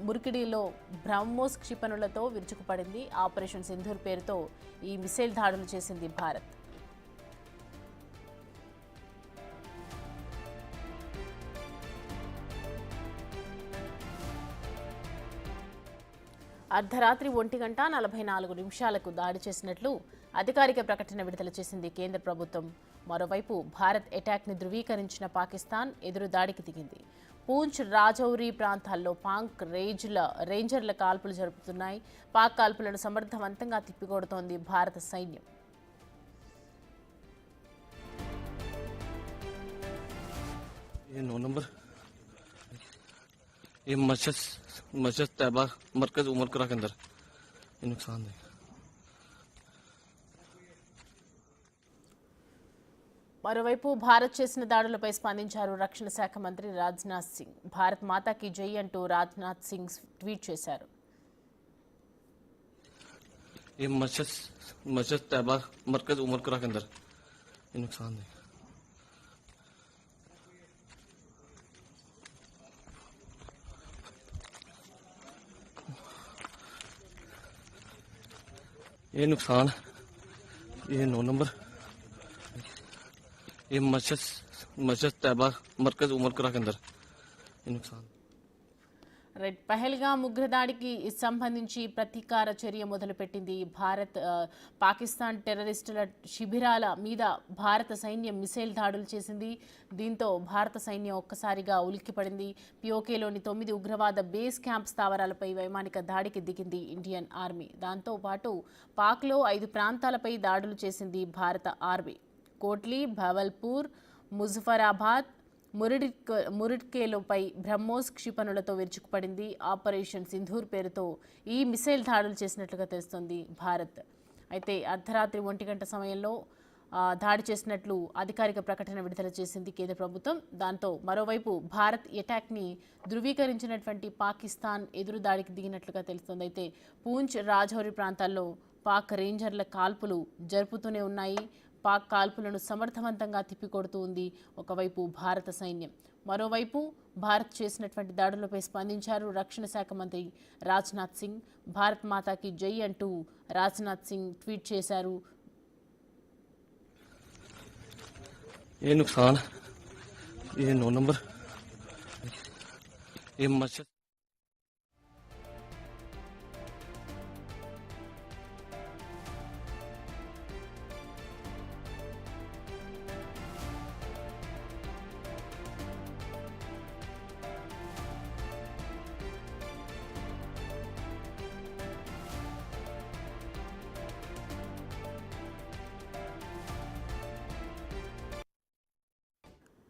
మురికిడిలో BrahMos క్షిపణులతో విరుచుకుపడింది. Operation Sindoor పేరుతో ఈ missile దాడులు చేసింది భారత్. అర్ధరాత్రి 1:44 దాడి చేసినట్లు అధికారిక ప్రకటన విడుదల చేసింది కేంద్ర ప్రభుత్వం. మరోవైపు భారత్ అటాక్ని ధృవీకరించిన పాకిస్తాన్ ఎదురు దాడికి దిగింది. పూంచ్, రాజౌరి ప్రాంతాల్లో పాక్ రేంజర్ల కాల్పులు జరుపుతున్నాయి. పాక్ కాల్పులను సమర్థవంతంగా తిప్పికొడుతోంది భారత సైన్యం. मस्जिद तैयबा मरकज उमर करा के अंदर ये नुकसान है. మరోవైపు భారత్ చేసిన దాడులపై స్పందించారు రక్షణ శాఖ మంత్రి రాజ్నాథ్ సింగ్. భారత్ మాతాకి జై అంటూ రాజ్నాథ్ సింగ్ ట్వీట్ చేశారు. ये मस्जिद तैयबा मरकज उमर करा के अंदर ये नुकसान है. ये नुकसान ये 9 नंबर ये मस्जिद तैयबा मरकज उमर करा के अंदर ये नुकसान. రైట్, పహల్గామ్ ఉగ్రదాడికి సంబంధించి ప్రతీకార చర్య మొదలుపెట్టింది భారత్. పాకిస్తాన్ టెర్రరిస్టుల శిబిరాల మీద భారత సైన్యం మిసైల్ దాడులు చేసింది. దీంతో భారత సైన్యం ఒక్కసారిగా ఉలిక్కిపడింది. పిఓకేలోని 9 ఉగ్రవాద బేస్ క్యాంప్ స్థావరాలపై వైమానిక దాడికి దిగింది ఇండియన్ ఆర్మీ. దాంతో పాటు పాక్లో 5 ప్రాంతాలపై దాడులు చేసింది భారత ఆర్మీ. కోట్లీ, భవల్పూర్, ముజఫరాబాద్, మురిడ్కేలోపై బ్రహ్మోస్ క్షిపణులతో విరుచుకుపడింది. ఆపరేషన్ సింధూర్ పేరుతో ఈ మిసైల్ దాడులు చేసినట్లుగా తెలుస్తోంది భారత్. అయితే అర్ధరాత్రి 1 గంట సమయంలో దాడి చేసినట్లు అధికారిక ప్రకటన విడుదల చేసింది కేంద్ర ప్రభుత్వం. దాంతో మరోవైపు భారత్ అటాక్ని ధృవీకరించినటువంటి పాకిస్తాన్ ఎదురు దాడికి దిగినట్లుగా తెలుస్తోంది. అయితే పూంచ్, రాజౌరి ప్రాంతాల్లో పాక్ రేంజర్ల కాల్పులు జరుపుతూనే ఉన్నాయి. పాక్ కాల్పులను సమర్థవంతంగా తిప్పికొడుతూ ఉంది ఒకవైపు భారత సైన్యం. మరోవైపు భారత్ చేసినటువంటి దాడులపై స్పందించారు రక్షణ శాఖ మంత్రి రాజ్నాథ్ సింగ్. భారత్ మాతాకి జై అంటూ రాజ్నాథ్ సింగ్ ట్వీట్ చేశారు. ये नुकसान ये 9 नंबर ये मस्जिद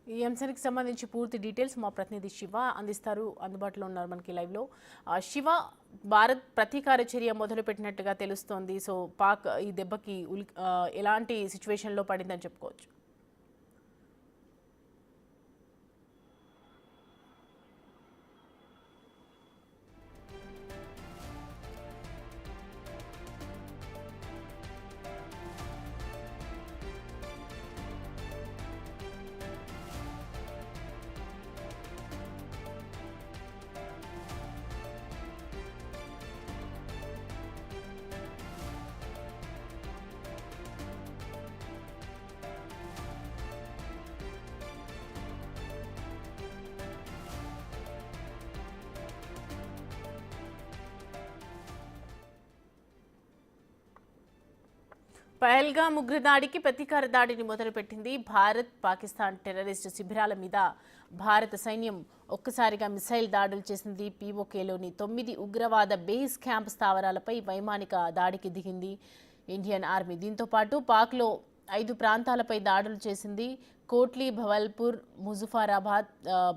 ఈ అంశానికి సంబంధించి పూర్తి డీటెయిల్స్ మా ప్రతినిధి శివ అందిస్తారు. అందుబాటులో ఉన్నారు మనకి లైవ్లో. శివ, భారత్ ప్రతీకార చర్య మొదలుపెట్టినట్టుగా తెలుస్తోంది. సో పాక్ ఈ దెబ్బకి ఎలాంటి సిచ్యువేషన్లో పడిందని చెప్పుకోవచ్చు? పహల్గామ్ ఉగ్రదాడికి ప్రతీకార దాడిని మొదలుపెట్టింది భారత్. పాకిస్తాన్ టెర్రరిస్టు శిబిరాల మీద భారత సైన్యం ఒక్కసారిగా మిసైల్ దాడులు చేసింది. పీఓకేలోని 9 ఉగ్రవాద బేస్ క్యాంప్ స్థావరాలపై వైమానిక దాడికి దిగింది ఇండియన్ ఆర్మీ. దీంతో పాటు పాక్లో 5 ప్రాంతాలపై దాడులు చేసింది. కోట్లీ, భవల్పూర్, ముజఫరాబాద్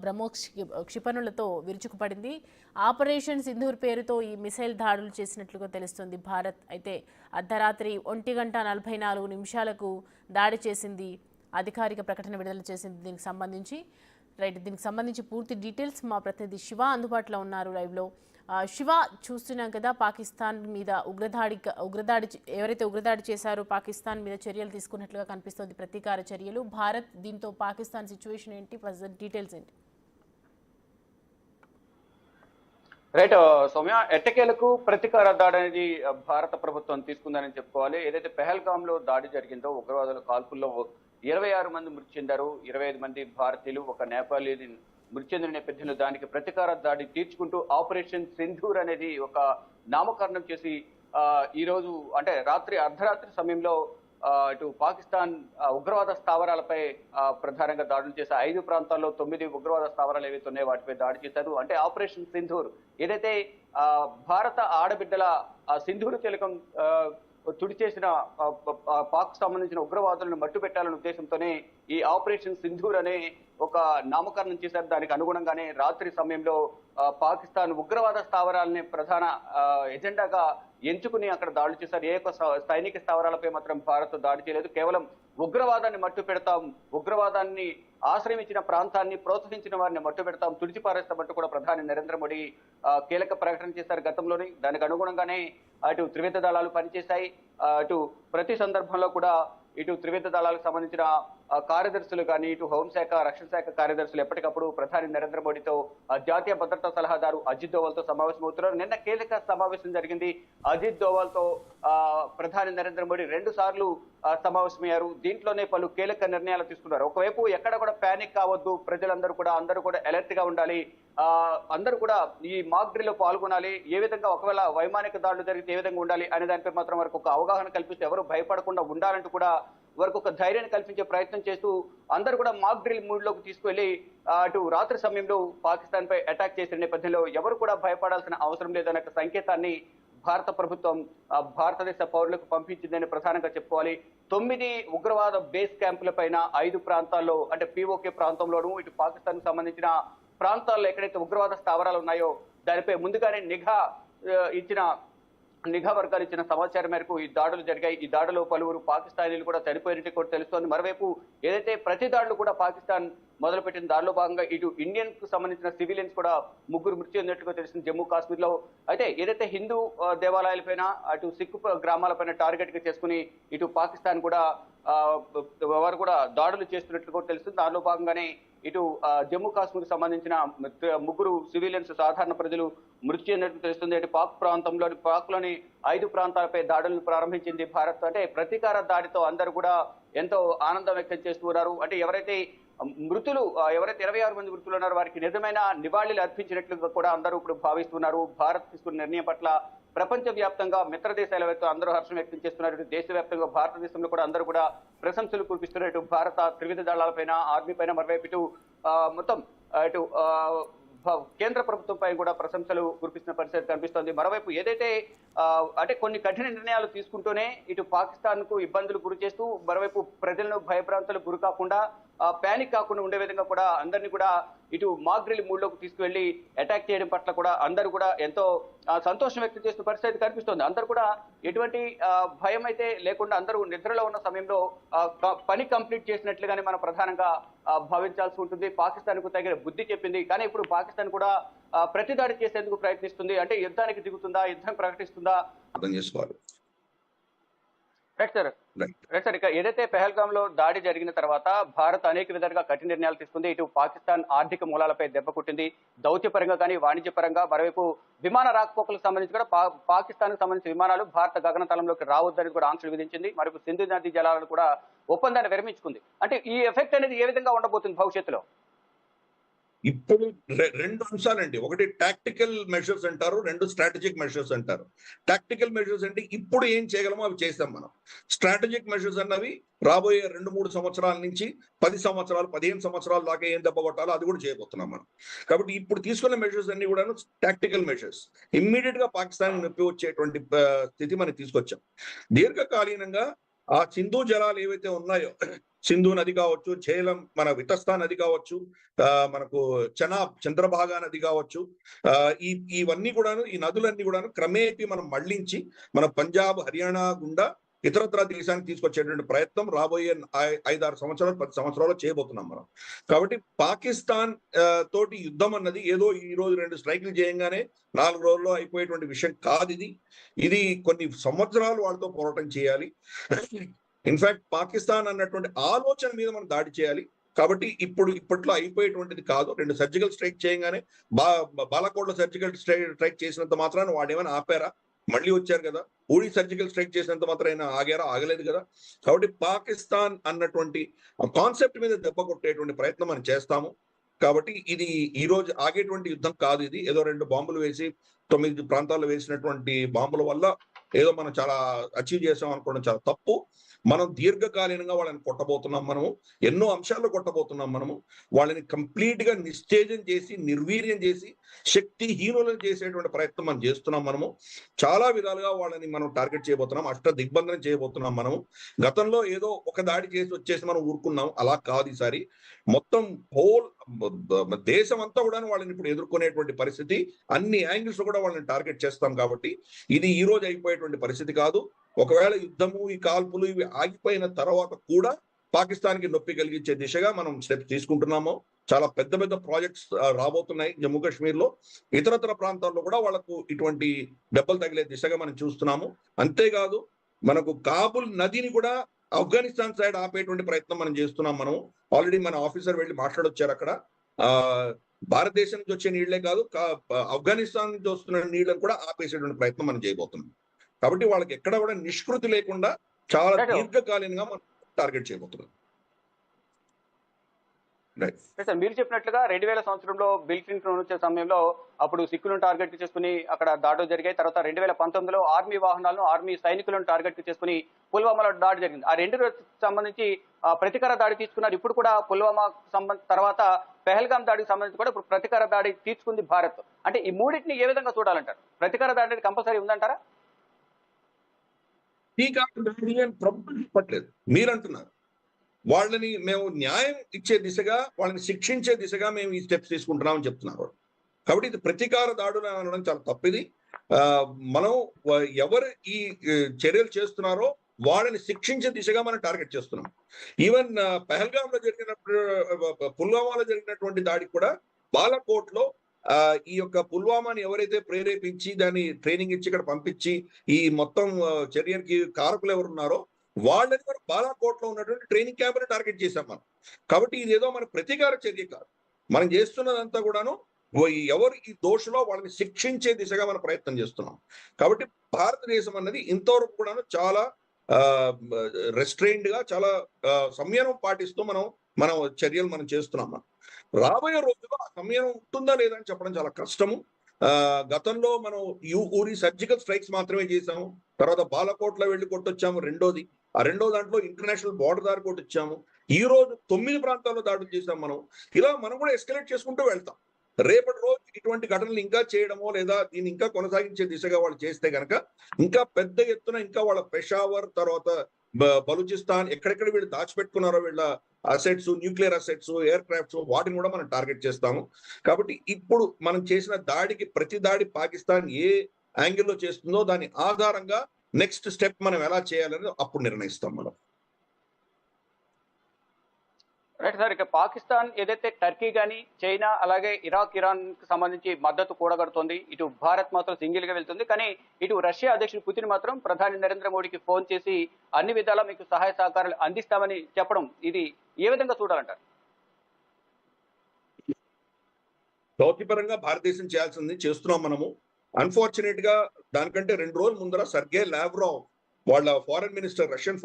బ్రహ్మోస్ క్షిపణులతో విరుచుకుపడింది. ఆపరేషన్ సింధూర్ పేరుతో ఈ మిసైల్ దాడులు చేసినట్లుగా తెలుస్తుంది భారత్. అయితే అర్ధరాత్రి 1:44 దాడి చేసింది. అధికారిక ప్రకటన విడుదల చేసింది దీనికి సంబంధించి పూర్తి డీటెయిల్స్ మా ప్రతినిధి శివ అందుబాటులో ఉన్నారు లైవ్లో. శివ, చూస్తున్నాం కదా పాకిస్తాన్ మీద ఉగ్రదాడి ఎవరైతే ఉగ్రదాడి చేశారో పాకిస్తాన్ మీద చర్యలు తీసుకున్నట్లుగా కనిపిస్తోంది, ప్రతీకార చర్యలు. భారత్ దీంతో పాకిస్తాన్ సిచ్యువేషన్ ఏంటి, ప్రజెంట్ డీటెయిల్స్ ఏంటి? రైట్. సౌమ్య, ఎట్టకేలకు ప్రతీకార దాడి అనేది భారత ప్రభుత్వం తీసుకుందని చెప్పుకోవాలి. ఏదైతే పెహల్గామ్ లో దాడి జరిగిందో, ఉగ్రవాదుల కాల్పుల్లో 26 మంది మృతి చెందారు, 25 మంది భారతీయులు, ఒక నేపాలీ మృతి చెందిన నేపథ్యంలో దానికి ప్రతీకార దాడి తీర్చుకుంటూ ఆపరేషన్ సింధూర్ అనేది ఒక నామకరణం చేసి ఈ రోజు అంటే అర్ధరాత్రి సమయంలో ఇటు పాకిస్తాన్ ఉగ్రవాద స్థావరాలపై ప్రధానంగా దాడులు చేశారు. 5 ప్రాంతాల్లో 9 ఉగ్రవాద స్థావరాలు ఏవైతే ఉన్నాయో వాటిపై దాడి చేశారు. అంటే ఆపరేషన్ సింధూర్ ఏదైతే భారత ఆడబిడ్డల సింధూరు తిలకం తుడిచేసిన పాక్ సంబంధించిన ఉగ్రవాదులను మట్టుపెట్టాలనే ఉద్దేశంతోనే ఈ ఆపరేషన్ సింధూర్ అనే ఒక నామకరణం చేశారు. దానికి అనుగుణంగానే రాత్రి సమయంలో పాకిస్తాన్ ఉగ్రవాద స్థావరాలని ప్రధాన ఎజెండాగా ఎంచుకుని అక్కడ దాడులు చేశారు. ఏ ఒక్క సైనిక స్థావరాలపై మాత్రం భారత్ దాడి చేయలేదు. కేవలం ఉగ్రవాదాన్ని మట్టు పెడతాం, ఉగ్రవాదాన్ని ఆశ్రయించిన ప్రాంతాన్ని ప్రోత్సహించిన వారిని మట్టు పెడతాం, తుడిచిపారేస్తామంటూ కూడా ప్రధాని నరేంద్ర మోడీ కీలక ప్రకటన చేశారు గతంలోని. దానికి అనుగుణంగానే అటు త్రివిధ దళాలు పనిచేశాయి. అటు ప్రతి సందర్భంలో కూడా ఇటు త్రివిధ దళాలకు సంబంధించిన కార్యదర్శులు కానీ, ఇటు హోంశాఖ, రక్షణ శాఖ కార్యదర్శులు ఎప్పటికప్పుడు ప్రధాని నరేంద్ర మోడీతో జాతీయ భద్రతా సలహాదారు అజిత్ దోవల్తో సమావేశమవుతున్నారు. నిన్న కీలక సమావేశం జరిగింది. అజిత్ దోవల్తో ప్రధాని నరేంద్ర మోడీ 2 సార్లు సమావేశమయ్యారు. దీంట్లోనే పలు కీలక నిర్ణయాలు తీసుకున్నారు. ఒకవైపు ఎక్కడ కూడా ప్యానిక్ కావద్దు, ప్రజలందరూ కూడా అలర్ట్ గా ఉండాలి, అందరూ కూడా ఈ మాక్ డ్రిల్ లో పాల్గొనాలి, ఏ విధంగా ఒకవేళ వైమానిక దాడులు జరిగితే ఏ విధంగా ఉండాలి అనే దానిపై మాత్రం వారికి ఒక అవగాహన కల్పిస్తూ ఎవరు భయపడకుండా ఉండాలంటూ కూడా వారికి ఒక ధైర్యాన్ని కల్పించే ప్రయత్నం చేస్తూ అందరూ కూడా మాక్ డ్రిల్ మూడ్ లోకి తీసుకువెళ్లి అటు రాత్రి సమయంలో పాకిస్తాన్ పై అటాక్ చేసిన నేపథ్యంలో ఎవరు కూడా భయపడాల్సిన అవసరం లేదనే సంకేతాన్ని భారత ప్రభుత్వం భారతదేశ పౌరులకు పంపించిందని ప్రధానంగా చెప్పుకోవాలి. 9 ఉగ్రవాద బేస్ క్యాంపుల పైన 5 ప్రాంతాల్లో అంటే పిఓకే ప్రాంతంలోనూ, ఇటు పాకిస్తాన్ కు సంబంధించిన ప్రాంతాల్లో ఎక్కడైతే ఉగ్రవాద స్థావరాలు ఉన్నాయో దానిపై ముందుగానే నిఘా వర్గాలు ఇచ్చిన సమాచారం మేరకు ఈ దాడులు జరిగాయి. ఈ దాడిలో పలువురు పాకిస్తానీలు కూడా చనిపోయినట్టు కూడా తెలుస్తోంది. మరోవైపు ఏదైతే ప్రతి దాడులు కూడా పాకిస్తాన్ మొదలుపెట్టిన దాడిలో భాగంగా ఇటు ఇండియన్ కు సంబంధించిన సివిలియన్స్ కూడా 3 మృతి చెందినట్టుగా తెలిసింది జమ్మూ కాశ్మీర్ లో. అయితే ఏదైతే హిందూ దేవాలయాలపైన, అటు సిక్కు గ్రామాలపైన టార్గెట్ గా చేసుకుని ఇటు పాకిస్తాన్ కూడా వారు కూడా దాడులు చేస్తున్నట్లు కూడా తెలుస్తుంది. దానిలో భాగంగానే ఇటు జమ్మూ కాశ్మీర్ సంబంధించిన 3 సివిలియన్స్ సాధారణ ప్రజలు మృతి చెందినట్టు తెలుస్తుంది. ఇటు పాక్ లోని 5 ప్రాంతాలపై దాడులను ప్రారంభించింది భారత్. అంటే ప్రతీకార దాడితో అందరూ కూడా ఎంతో ఆనందం వ్యక్తం చేస్తున్నారు. అంటే ఎవరైతే 26 మంది మృతులు ఉన్నారో వారికి నిజమైన నివాళులు అర్పించినట్లుగా కూడా అందరూ ఇప్పుడు భావిస్తున్నారు. భారత్ తీసుకున్న నిర్ణయం పట్ల ప్రపంచ వ్యాప్తంగా మిత్ర దేశాల వైపు అందరూ హర్షం వ్యక్తం చేస్తున్నారు. దేశవ్యాప్తంగా భారతదేశంలో కూడా అందరూ కూడా ప్రశంసలు కురిపిస్తున్నారు. ఇటు భారత త్రివిధ దళాలపైన, ఆర్మీ పైన, మరోవైపు ఇటు మొత్తం ఇటు కేంద్ర ప్రభుత్వం పైన కూడా ప్రశంసలు కురిపిస్తున్న పరిస్థితి కనిపిస్తోంది. మరోవైపు ఏదైతే అంటే కొన్ని కఠిన నిర్ణయాలు తీసుకుంటూనే ఇటు పాకిస్తాన్ కు ఇబ్బందులు గురి చేస్తూ, మరోవైపు ప్రజలను భయభ్రాంతులకు గురి కాకుండా, ప్యానిక్ కాకుండా ఉండే విధంగా కూడా అందరినీ కూడా ఇటు మాక్ డ్రిల్ మూడ్ లోకి తీసుకువెళ్లి అటాక్ చేయడం పట్ల కూడా అందరూ కూడా ఎంతో సంతోషం వ్యక్తం చేస్తున్న పరిస్థితి కనిపిస్తోంది. అందరూ కూడా ఎటువంటి భయం అయితే లేకుండా అందరూ నిద్రలో ఉన్న సమయంలో పని కంప్లీట్ చేసినట్లుగానే మనం ప్రధానంగా భావించాల్సి ఉంటుంది. పాకిస్తాన్ కు తగిన బుద్ధి చెప్పింది. కానీ ఇప్పుడు పాకిస్తాన్ కూడా ప్రతిదాడి చేసేందుకు ప్రయత్నిస్తుంది. అంటే యుద్ధానికి దిగుతుందా, యుద్ధం ప్రకటిస్తుందా అర్థం చేసుకోవాలి. రైట్ సార్, ఇక ఏదైతే పెహల్గామ్ లో దాడి జరిగిన తర్వాత భారత్ అనేక విధాలుగా కఠిన నిర్ణయాలు తీసుకుంది. ఇటు పాకిస్తాన్ ఆర్థిక మూలాలపై దెబ్బ కొట్టింది, దౌత్యపరంగా కానీ, వాణిజ్యపరంగా. మరోవైపు విమాన రాకపోకలకు సంబంధించి కూడా పాకిస్తాన్ కు సంబంధించిన విమానాలు భారత గగనతలంలోకి రావద్దని కూడా ఆంక్షలు విధించింది. మరొక సింధు నదీ జలాలను కూడా ఒప్పందాన్ని విరమించుకుంది. అంటే ఈ ఎఫెక్ట్ అనేది ఏ విధంగా ఉండబోతుంది భవిష్యత్తులో? ఇప్పుడు 2 అంశాలండి. ఒకటి టాక్టికల్ మెషర్స్ అంటారు, 2 స్ట్రాటజిక్ మెషర్స్ అంటారు. టాక్టికల్ మెషర్స్ అంటే ఇప్పుడు ఏం చేయగలమో అవి చేస్తాం మనం. స్ట్రాటజిక్ మెషర్స్ అన్నవి రాబోయే 2-3 సంవత్సరాల నుంచి 10 సంవత్సరాలు, 15 సంవత్సరాల దాకా ఏం దెబ్బ కొట్టాలో అది కూడా చేయబోతున్నాం మనం. కాబట్టి ఇప్పుడు తీసుకున్న మెషర్స్ అన్ని కూడా టాక్టికల్ మెషర్స్. ఇమ్మీడియట్ గా పాకిస్తాన్ నొప్పి వచ్చేటువంటి స్థితి మనం తీసుకొచ్చాం. దీర్ఘకాలీనంగా ఆ సింధు జలాలు ఏవైతే ఉన్నాయో, సింధు నది కావచ్చు, ఝేలం మన వితస్తా నది కావచ్చు, మనకు చంద్రభాగా నది కావచ్చు, ఇవన్నీ కూడాను, ఈ నదులన్నీ కూడాను క్రమేపీ మనం మళ్లించి మన పంజాబ్, హర్యానా గుండా ఇతరత్ర దేశానికి తీసుకొచ్చేటువంటి ప్రయత్నం రాబోయే 5-6 సంవత్సరాలు, 10 సంవత్సరాలు చేయబోతున్నాం మనం. కాబట్టి పాకిస్తాన్ తోటి యుద్ధం అన్నది ఏదో ఈ రోజు 2 స్ట్రైకులు చేయంగానే 4 రోజుల్లో అయిపోయేటువంటి విషయం కాదు. ఇది కొన్ని సంవత్సరాలు వాళ్ళతో పోరాటం చేయాలి. ఇన్ఫాక్ట్ పాకిస్తాన్ అన్నటువంటి ఆలోచన మీద మనం దాడి చేయాలి. కాబట్టి ఇప్పట్లో అయిపోయేటువంటిది కాదు. 2 సర్జికల్ స్ట్రైక్ చేయగానే బాలాకోట్‌లో సర్జికల్ స్ట్రైక్ చేసినంత మాత్రాన వాడేమైనా ఆపారా? మళ్ళీ వచ్చారు కదా. ఊడి సర్జికల్ స్ట్రైక్ చేసినంత మాత్రాన ఆగారా? ఆగలేదు కదా. కాబట్టి పాకిస్తాన్ అన్నటువంటి కాన్సెప్ట్ మీద దెబ్బ కొట్టేటువంటి ప్రయత్నం మనం చేస్తాము. కాబట్టి ఇది ఈ రోజు ఆగేటువంటి యుద్ధం కాదు ఇది. ఏదో 2 బాంబులు వేసి 9 ప్రాంతాల్లో వేసినటువంటి బాంబుల వల్ల ఏదో మనం చాలా అచీవ్ చేసాం అనుకోవడం చాలా తప్పు. మనం దీర్ఘకాలీనంగా వాళ్ళని కొట్టబోతున్నాం మనము. ఎన్నో అంశాల్లో కొట్టబోతున్నాం మనము. వాళ్ళని కంప్లీట్ గా నిస్తేజం చేసి, నిర్వీర్యం చేసి, శక్తిహీనులను చేసేటువంటి ప్రయత్నం మనం చేస్తున్నాం మనము. చాలా విధాలుగా వాళ్ళని మనం టార్గెట్ చేయబోతున్నాం. దిగ్బంధనం చేయబోతున్నాం మనము. గతంలో ఏదో ఒక దాడి చేసి వచ్చేసి మనం ఊరుకున్నాం. అలా కాదు ఈసారి. మొత్తం హోల్ దేశం అంతా కూడా వాళ్ళని ఇప్పుడు ఎదుర్కొనేటువంటి పరిస్థితి. అన్ని యాంగిల్స్ కూడా వాళ్ళని టార్గెట్ చేస్తాం కాబట్టి ఇది ఈ రోజు అయిపోయేటువంటి పరిస్థితి కాదు. ఒకవేళ యుద్ధము, ఈ కాల్పులు ఇవి ఆగిపోయిన తర్వాత కూడా పాకిస్తాన్‌కి నొప్పి కలిగించే దిశగా మనం స్టెప్స్ తీసుకుంటున్నాము. చాలా పెద్ద పెద్ద ప్రాజెక్ట్స్ రాబోతున్నాయి జమ్మూ కాశ్మీర్‌లో. ఇతరత్ర ప్రాంతాల్లో కూడా వాళ్ళకు ఇటువంటి దెబ్బలు తగిలే దిశగా మనం చూస్తున్నాము. అంతేకాదు మనకు కాబుల్ నదిని కూడా ఆఫ్ఘనిస్తాన్ సైడ్ ఆపేటువంటి ప్రయత్నం మనం చేస్తున్నాం మనం. ఆల్రెడీ మన ఆఫీసర్ వెళ్ళి మాట్లాడొచ్చారు అక్కడ. భారతదేశం నుంచి వచ్చే నీళ్లే కాదు, ఆఫ్ఘనిస్తాన్ నుంచి వస్తున్న నీళ్లను కూడా ఆపేసేటువంటి ప్రయత్నం మనం చేయబోతున్నాం. కాబట్టి వాళ్ళకి ఎక్కడ కూడా నిష్కృతి లేకుండా చాలా దీర్ఘకాలీనంగా మనం టార్గెట్ చేయబోతున్నాం. సార్, మీరు చెప్పినట్లుగా 2000 సంవత్సరంలో బిల్ క్లింటన్ వచ్చే సమయంలో అప్పుడు సిక్కులను టార్గెట్ చేసుకుని అక్కడ దాడులు జరిగాయి. తర్వాత 2019లో ఆర్మీ వాహనాలను, ఆర్మీ సైనికులను టార్గెట్ చేసుకుని పుల్వామాలో దాడి జరిగింది. ఆ 2 సంబంధించి ప్రతీకార దాడి తీసుకున్నారు. ఇప్పుడు కూడా పుల్వామా తర్వాత పెహల్గాం దాడికి సంబంధించి కూడా ఇప్పుడు ప్రతీకార దాడి తీసుకుంది భారత్. అంటే ఈ మూడింటిని ఏ విధంగా చూడాలంటారు? ప్రతీకార దాడి అనేది కంపల్సరీ ఉందంటారా? ప్రభుత్వం చెప్పట్లేదు, మీరంటున్నారు. వాళ్ళని మేము న్యాయం ఇచ్చే దిశగా, వాళ్ళని శిక్షించే దిశగా మేము ఈ స్టెప్స్ తీసుకుంటున్నామని చెప్తున్నారు. కాబట్టి ఇది ప్రతీకార దాడులు అనడం చాలా తప్పిది. మనం ఎవరు ఈ చర్యలు చేస్తున్నారో వాళ్ళని శిక్షించే దిశగా మనం టార్గెట్ చేస్తున్నాం. ఈవెన్ పెహల్గాంలో జరిగినప్పుడు, పుల్వామాలో జరిగినటువంటి దాడికి కూడా బాలాకోట్లో ఈ యొక్క పుల్వామాని ఎవరైతే ప్రేరేపించి దాన్ని ట్రైనింగ్ ఇచ్చి ఇక్కడ పంపించి ఈ మొత్తం చర్యకి కారకులు ఎవరున్నారో వాళ్ళని కూడా బాలాకోట్లో ఉన్నటువంటి ట్రైనింగ్ క్యాంప్ ని టార్గెట్ చేశాం మనం. కాబట్టి ఇదేదో మన ప్రతీకార చర్య కాదు. మనం చేస్తున్నదంతా కూడాను ఎవరు ఈ దోషులో వాళ్ళని శిక్షించే దిశగా మనం ప్రయత్నం చేస్తున్నాం. కాబట్టి భారతదేశం అన్నది ఇంతవరకు కూడాను చాలా రెస్ట్రైన్డ్ గా, చాలా సంయమనం పాటిస్తూ మనం చర్యలు మనం చేస్తున్నాం. రాబోయే రోజుల్లో ఆ సంయమనం ఉంటుందా లేదా అని చెప్పడం చాలా కష్టము. గతంలో మనం ఊరి సర్జికల్ స్ట్రైక్స్ మాత్రమే చేసాము. తర్వాత బాలాకోట్లో వెళ్ళి కొట్టొచ్చాము. రెండో దాంట్లో ఇంటర్నేషనల్ బార్డర్ దారి కొట్టొచ్చాము. ఈ రోజు 9 ప్రాంతాల్లో దాడులు చేసాం మనం. ఇలా మనం కూడా ఎస్కలేట్ చేసుకుంటూ వెళ్తాం. రేపటి రోజు ఇటువంటి ఘటనలు ఇంకా చేయడమో లేదా దీన్ని ఇంకా కొనసాగించే దిశగా వాళ్ళు చేస్తే గనక ఇంకా పెద్ద ఎత్తున ఇంకా వాళ్ళ పెషావర్, తర్వాత బలూచిస్తాన్, ఎక్కడెక్కడ వీళ్ళు దాచిపెట్టుకున్నారో వీళ్ళ assets, nuclear assets, air crafts, వాటిని కూడా మనం టార్గెట్ చేస్తాము. కాబట్టి ఇప్పుడు మనం చేసిన దాడికి ప్రతి దాడి పాకిస్తాన్ ఏ యాంగిల్లో చేస్తుందో దాని ఆధారంగా నెక్స్ట్ స్టెప్ మనం ఎలా చేయాలని అప్పుడు నిర్ణయిస్తాం మనం. రైట్ సార్, ఇక పాకిస్తాన్ ఏదైతే టర్కీ కానీ, చైనా, అలాగే ఇరాక్, ఇరాన్ కి సంబంధించి మద్దతు కూడగడుతోంది. ఇటు భారత్ మాత్రం సింగిల్ గా వెళ్తుంది. కానీ ఇటు రష్యా అధ్యక్షుడు పుతిన్ మాత్రం ప్రధాని నరేంద్ర మోడీకి ఫోన్ చేసి అన్ని విధాలా మీకు సహాయ సహకారాలు అందిస్తామని చెప్పడం, ఇది ఏ విధంగా చూడాలంటారు? దౌత్యపరంగా భారతదేశం చేయాల్సింది చేస్తున్నాం మనము. అన్ఫార్చునేట్ గా దానికంటే 2 రోజుల ముందర సర్గే లావ్రోవ్ వాళ్ళ ఫారెన్ మినిస్టర్, రష్యన్